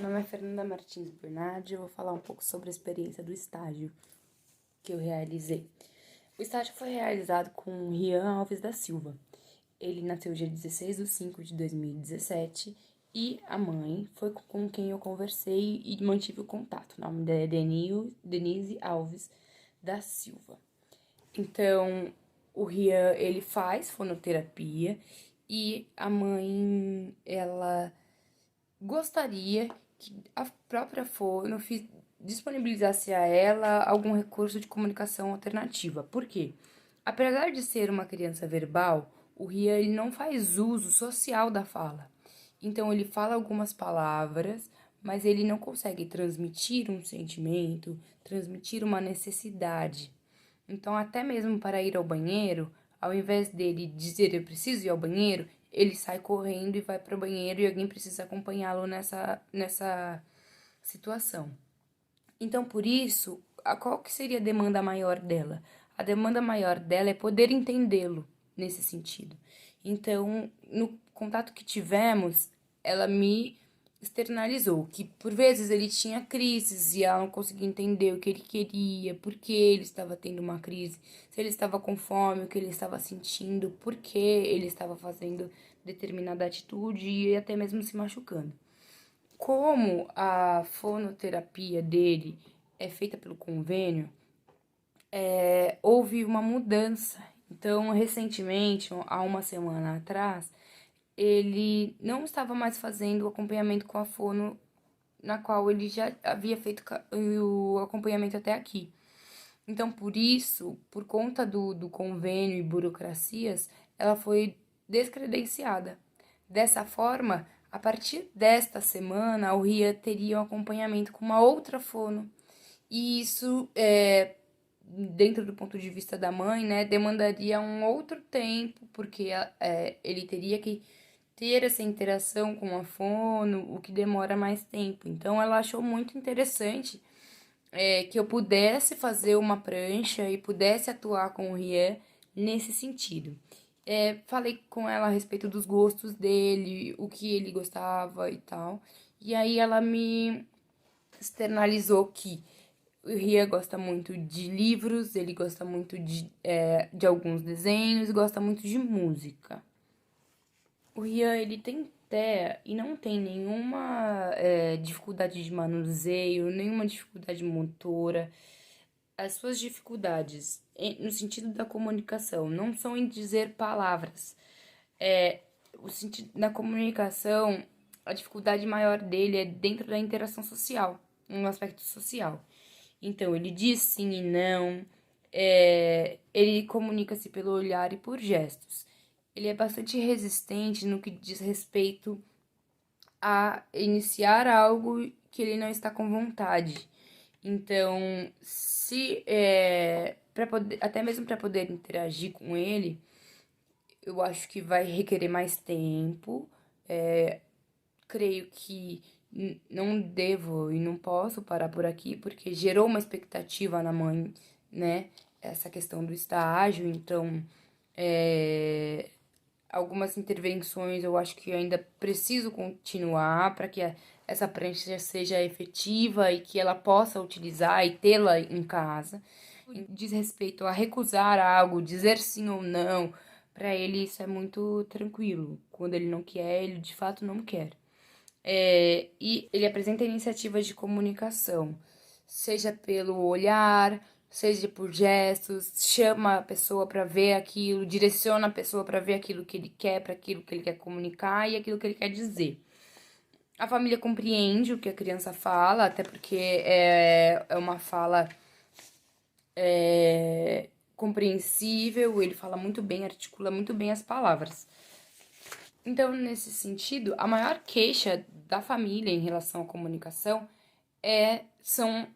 Meu nome é Fernanda Martins Bernardi e eu vou falar um pouco sobre a experiência do estágio que eu realizei. O estágio foi realizado com Rian Alves da Silva. Ele nasceu dia 16 de 5 de 2017 e a mãe foi com quem eu conversei e mantive o contato. O nome dela é Denise Alves da Silva. Então, o Rian, ele faz fonoterapia e a mãe, ela gostaria que a própria Fono disponibilizasse a ela algum recurso de comunicação alternativa. Por quê? Apesar de ser uma criança verbal, o Rian ele não faz uso social da fala. Então ele fala algumas palavras, mas ele não consegue transmitir um sentimento, transmitir uma necessidade. Então, até mesmo para ir ao banheiro, ao invés dele dizer eu preciso ir ao banheiro, ele sai correndo e vai para o banheiro e alguém precisa acompanhá-lo nessa situação. Então, por isso, qual que seria a demanda maior dela? A demanda maior dela é poder entendê-lo nesse sentido. Então, no contato que tivemos, ela me externalizou que por vezes ele tinha crises e ela não conseguia entender o que ele queria, por que ele estava tendo uma crise, se ele estava com fome, o que ele estava sentindo, por que ele estava fazendo determinada atitude e até mesmo se machucando. Como a fonoterapia dele é feita pelo convênio, houve uma mudança. Então, recentemente, há uma semana atrás, ele não estava mais fazendo o acompanhamento com a fono, na qual ele já havia feito o acompanhamento até aqui. Então, por isso, por conta do convênio e burocracias, ela foi descredenciada. Dessa forma, a partir desta semana, a Ria teria um acompanhamento com uma outra fono. E isso, dentro do ponto de vista da mãe, né, demandaria um outro tempo, porque ele teria que ter essa interação com a fono, o que demora mais tempo. Então, ela achou muito interessante que eu pudesse fazer uma prancha e pudesse atuar com o Rian nesse sentido. Falei com ela a respeito dos gostos dele, o que ele gostava e tal. E aí ela me externalizou que o Rian gosta muito de livros, ele gosta muito de alguns desenhos, gosta muito de música. O Rian, ele tem TEA e não tem nenhuma dificuldade de manuseio, nenhuma dificuldade motora. As suas dificuldades no sentido da comunicação não são em dizer palavras. O sentido, na comunicação, a dificuldade maior dele é dentro da interação social, no aspecto social. Então, ele diz sim e não, ele comunica-se pelo olhar e por gestos. Ele é bastante resistente no que diz respeito a iniciar algo que ele não está com vontade. Então, se para poder, até mesmo para poder interagir com ele, eu acho que vai requerer mais tempo. Creio que não devo e não posso parar por aqui, porque gerou uma expectativa na mãe, né? Essa questão do estágio, então algumas intervenções eu acho que ainda preciso continuar para que essa prancha seja efetiva e que ela possa utilizar e tê-la em casa. Diz respeito a recusar algo, dizer sim ou não, para ele isso é muito tranquilo. Quando ele não quer, ele de fato não quer. E ele apresenta iniciativas de comunicação, seja pelo olhar, seja por gestos, chama a pessoa para ver aquilo, direciona a pessoa para ver aquilo que ele quer, para aquilo que ele quer comunicar e aquilo que ele quer dizer. A família compreende o que a criança fala, até porque é uma fala compreensível, ele fala muito bem, articula muito bem as palavras. Então, nesse sentido, a maior queixa da família em relação à comunicação são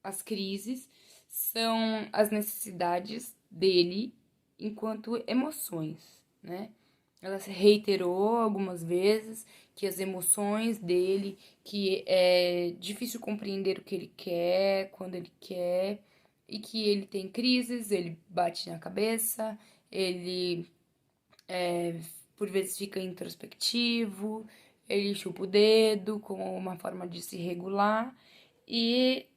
as crises, são as necessidades dele enquanto emoções, né? Ela se reiterou algumas vezes que as emoções dele, que é difícil compreender o que ele quer, quando ele quer, e que ele tem crises, ele bate na cabeça, ele por vezes fica introspectivo, ele chupa o dedo como uma forma de se regular e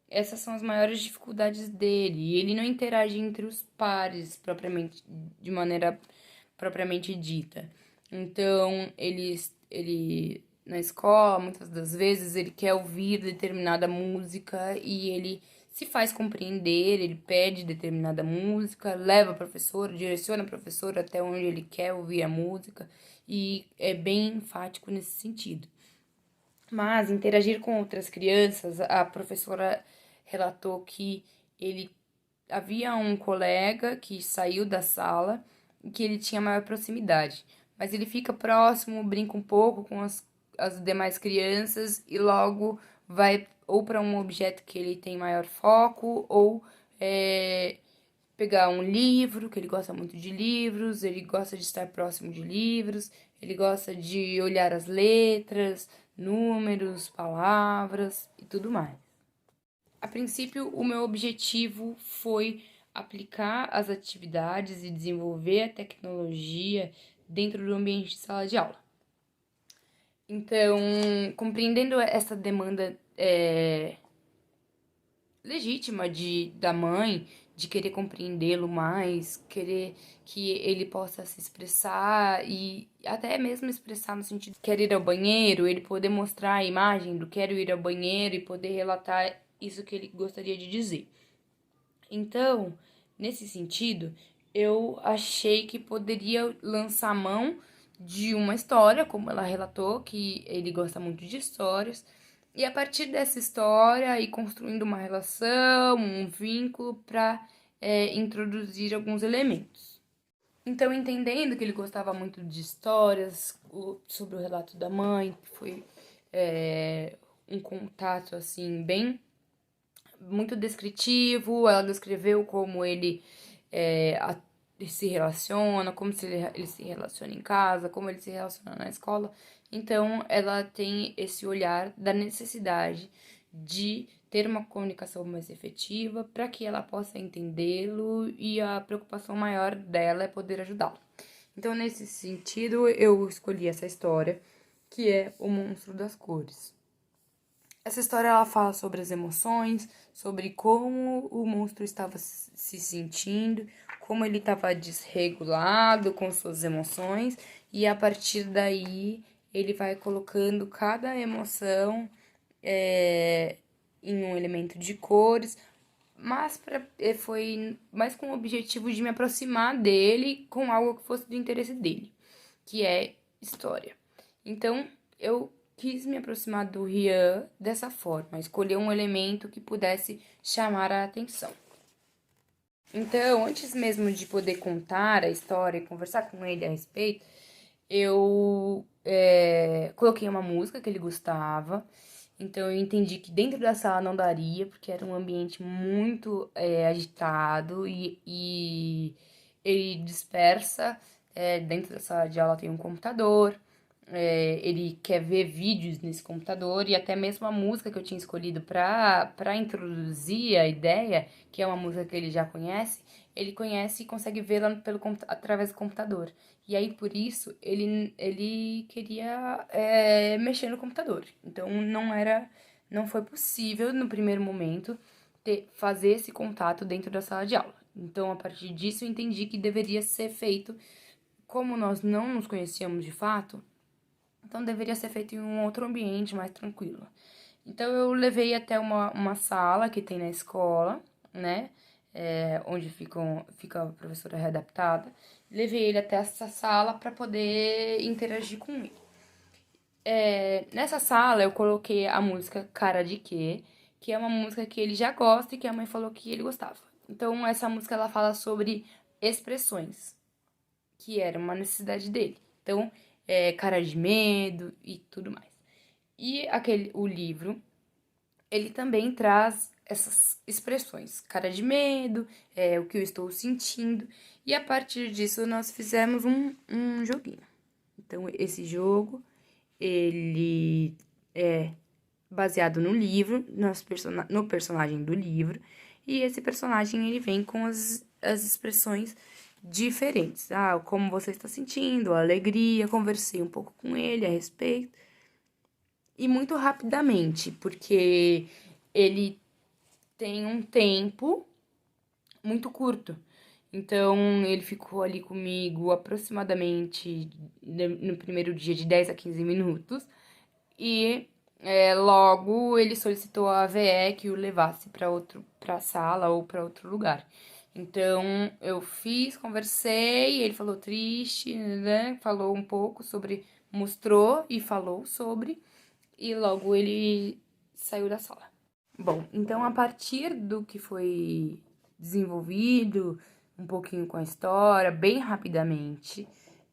essas são as maiores dificuldades dele. E ele não interage entre os pares propriamente, de maneira propriamente dita. Então, ele na escola, muitas das vezes, ele quer ouvir determinada música e ele se faz compreender, ele pede determinada música, leva a professora, direciona a professora até onde ele quer ouvir a música e é bem enfático nesse sentido. Mas interagir com outras crianças, a professora relatou que ele havia um colega que saiu da sala e que ele tinha maior proximidade, mas ele fica próximo, brinca um pouco com as demais crianças e logo vai ou para um objeto que ele tem maior foco ou pegar um livro, que ele gosta muito de livros, ele gosta de estar próximo de livros, ele gosta de olhar as letras, números, palavras e tudo mais. A princípio, o meu objetivo foi aplicar as atividades e desenvolver a tecnologia dentro do ambiente de sala de aula. Então, compreendendo essa demanda legítima da mãe, de querer compreendê-lo mais, querer que ele possa se expressar e até mesmo expressar no sentido de quer ir ao banheiro, ele poder mostrar a imagem do quero ir ao banheiro e poder relatar isso que ele gostaria de dizer. Então, nesse sentido, eu achei que poderia lançar mão de uma história, como ela relatou, que ele gosta muito de histórias, e a partir dessa história ir construindo uma relação, um vínculo para introduzir alguns elementos. Então, entendendo que ele gostava muito de histórias, sobre o relato da mãe, que foi um contato assim bem muito descritivo, ela descreveu como ele se relaciona, como ele se relaciona em casa, como ele se relaciona na escola. Então, ela tem esse olhar da necessidade de ter uma comunicação mais efetiva para que ela possa entendê-lo e a preocupação maior dela é poder ajudá-lo. Então, nesse sentido, eu escolhi essa história, que é O Monstro das Cores. Essa história ela fala sobre as emoções, sobre como o monstro estava se sentindo, como ele estava desregulado com suas emoções, e a partir daí ele vai colocando cada emoção em um elemento de cores, mas foi mais com o objetivo de me aproximar dele com algo que fosse do interesse dele, que é história. Então, eu quis me aproximar do Rian dessa forma, escolher um elemento que pudesse chamar a atenção. Então, antes mesmo de poder contar a história e conversar com ele a respeito, eu coloquei uma música que ele gostava. Então, eu entendi que dentro da sala não daria, porque era um ambiente muito agitado e ele dispersa. Dentro da sala de aula tem um computador, ele quer ver vídeos nesse computador e até mesmo a música que eu tinha escolhido para introduzir a ideia, que é uma música que ele já conhece, ele conhece e consegue vê-la através do computador. E aí, por isso, ele queria mexer no computador. Então, não foi possível, no primeiro momento, fazer esse contato dentro da sala de aula. Então, a partir disso, eu entendi que deveria ser feito, como nós não nos conhecíamos de fato, então deveria ser feito em um outro ambiente mais tranquilo. Então eu levei até uma sala que tem na escola, né? Onde fica a professora readaptada. Levei ele até essa sala para poder interagir com ele. Nessa sala eu coloquei a música Cara de Quê, que é uma música que ele já gosta e que a mãe falou que ele gostava. Então essa música ela fala sobre expressões, que era uma necessidade dele. Então, cara de medo e tudo mais. E o livro, ele também traz essas expressões, cara de medo, o que eu estou sentindo, e a partir disso nós fizemos um joguinho. Então, esse jogo, ele é baseado no livro, no personagem do livro, e esse personagem, ele vem com as expressões diferentes. Ah, como você está sentindo, a alegria, conversei um pouco com ele a respeito. E muito rapidamente, porque ele tem um tempo muito curto. Então, ele ficou ali comigo aproximadamente no primeiro dia de 10 a 15 minutos. E logo ele solicitou a AVE que o levasse para sala ou para outro lugar. Então, eu fiz, conversei, ele falou triste, né? Falou um pouco sobre, mostrou e falou sobre, e logo ele saiu da sala. Bom, então a partir do que foi desenvolvido, um pouquinho com a história, bem rapidamente,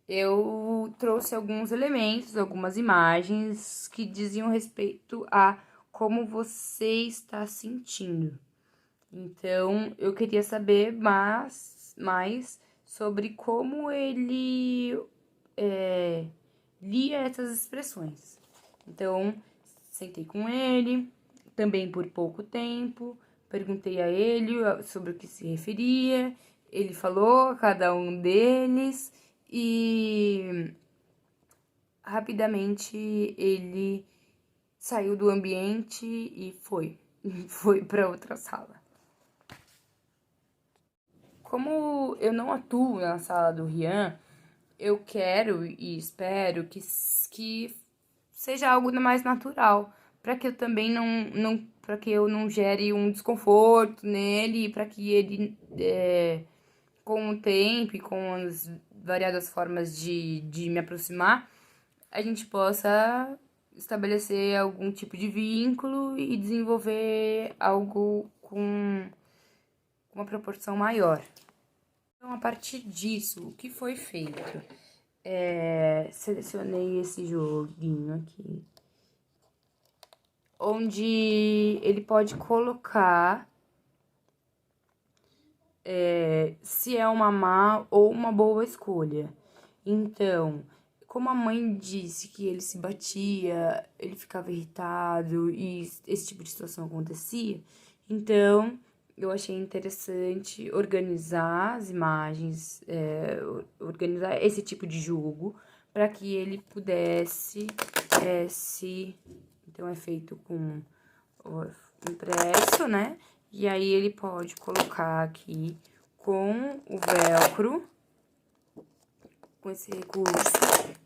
eu trouxe alguns elementos, algumas imagens que diziam respeito a como você está sentindo. Então, eu queria saber mais sobre como ele lia essas expressões. Então, sentei com ele, também por pouco tempo, perguntei a ele sobre o que se referia, ele falou a cada um deles e rapidamente ele saiu do ambiente e foi para outra sala. Como eu não atuo na sala do Rian, eu quero e espero que seja algo mais natural, para que eu também para que eu não gere um desconforto nele, para que ele, com o tempo e com as variadas formas de me aproximar, a gente possa estabelecer algum tipo de vínculo e desenvolver algo com uma proporção maior. Então, a partir disso, o que foi feito? Selecionei esse joguinho aqui, onde ele pode colocar se é uma má ou uma boa escolha. Então, como a mãe disse que ele se batia, ele ficava irritado e esse tipo de situação acontecia, então eu achei interessante organizar as imagens, organizar esse tipo de jogo para que ele pudesse se. Então, é feito com o impresso, né? E aí ele pode colocar aqui com o velcro, com esse recurso,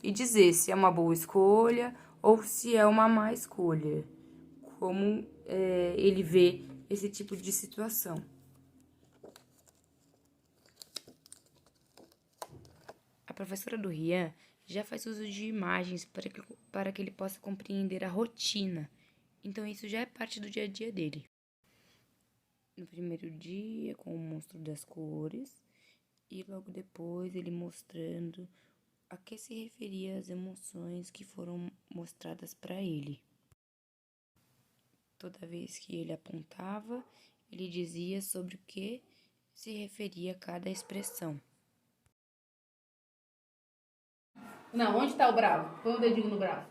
e dizer se é uma boa escolha ou se é uma má escolha. Como ele vê esse tipo de situação. A professora do Rian já faz uso de imagens para que ele possa compreender a rotina. Então, isso já é parte do dia a dia dele. No primeiro dia, com o monstro das cores, e logo depois ele mostrando a que se referia as emoções que foram mostradas para ele. Toda vez que ele apontava, ele dizia sobre o que se referia cada expressão. Não, onde tá o bravo? Põe o dedinho no bravo.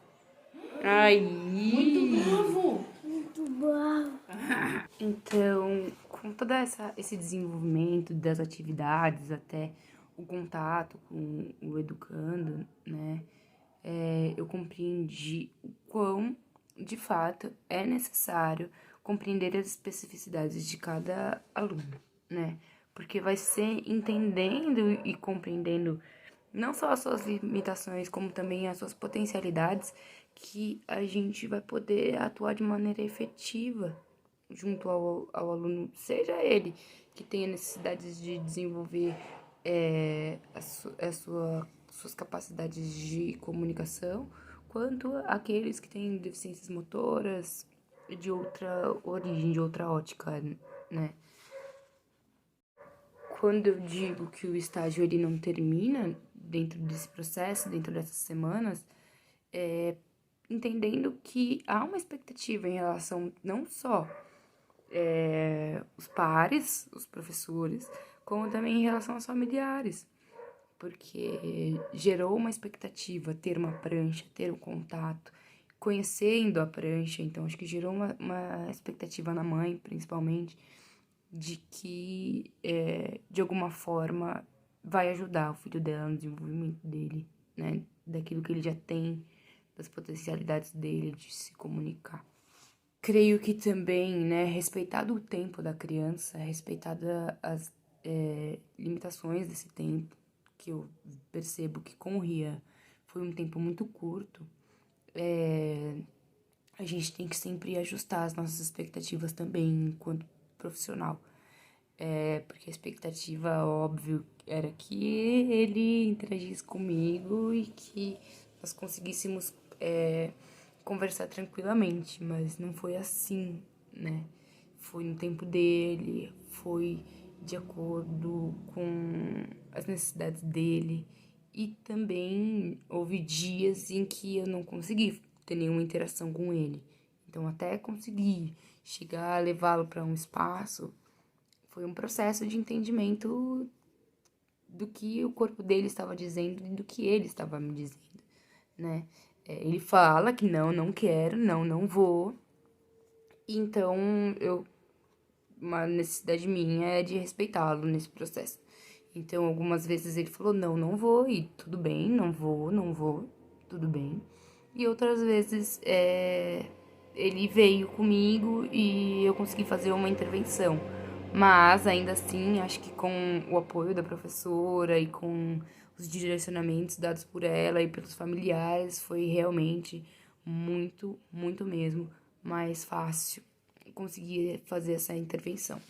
Ai! Muito bravo! Então, com todo esse desenvolvimento das atividades, até o contato com o educando, né, eu compreendi o quão, de fato, é necessário compreender as especificidades de cada aluno, né, porque vai ser entendendo e compreendendo não só as suas limitações, como também as suas potencialidades, que a gente vai poder atuar de maneira efetiva junto ao aluno, seja ele que tenha necessidades de desenvolver suas capacidades de comunicação, quanto aqueles que têm deficiências motoras de outra origem, de outra ótica, né? Quando eu digo que o estágio ele não termina dentro desse processo, dentro dessas semanas, entendendo que há uma expectativa em relação não só os pares, os professores, como também em relação aos familiares, porque gerou uma expectativa ter uma prancha, ter um contato, conhecendo a prancha, então acho que gerou uma expectativa na mãe, principalmente, de que, de alguma forma, vai ajudar o filho dela no desenvolvimento dele, né? Daquilo que ele já tem, das potencialidades dele de se comunicar. Creio que também, né, respeitado o tempo da criança, respeitada as limitações desse tempo, que eu percebo que com o Ria foi um tempo muito curto, a gente tem que sempre ajustar as nossas expectativas também enquanto profissional. Porque a expectativa, óbvio, era que ele interagisse comigo e que nós conseguíssemos conversar tranquilamente, mas não foi assim, né? Foi no tempo dele, foi de acordo com as necessidades dele. E também houve dias em que eu não consegui ter nenhuma interação com ele. Então, até conseguir chegar a levá-lo para um espaço, foi um processo de entendimento do que o corpo dele estava dizendo e do que ele estava me dizendo, né? Ele fala que não quero, não vou. Então, uma necessidade minha é de respeitá-lo nesse processo. Então, algumas vezes ele falou, não vou, e tudo bem, não vou, tudo bem. E outras vezes ele veio comigo e eu consegui fazer uma intervenção. Mas, ainda assim, acho que com o apoio da professora e com os direcionamentos dados por ela e pelos familiares, foi realmente muito mesmo mais fácil conseguir fazer essa intervenção.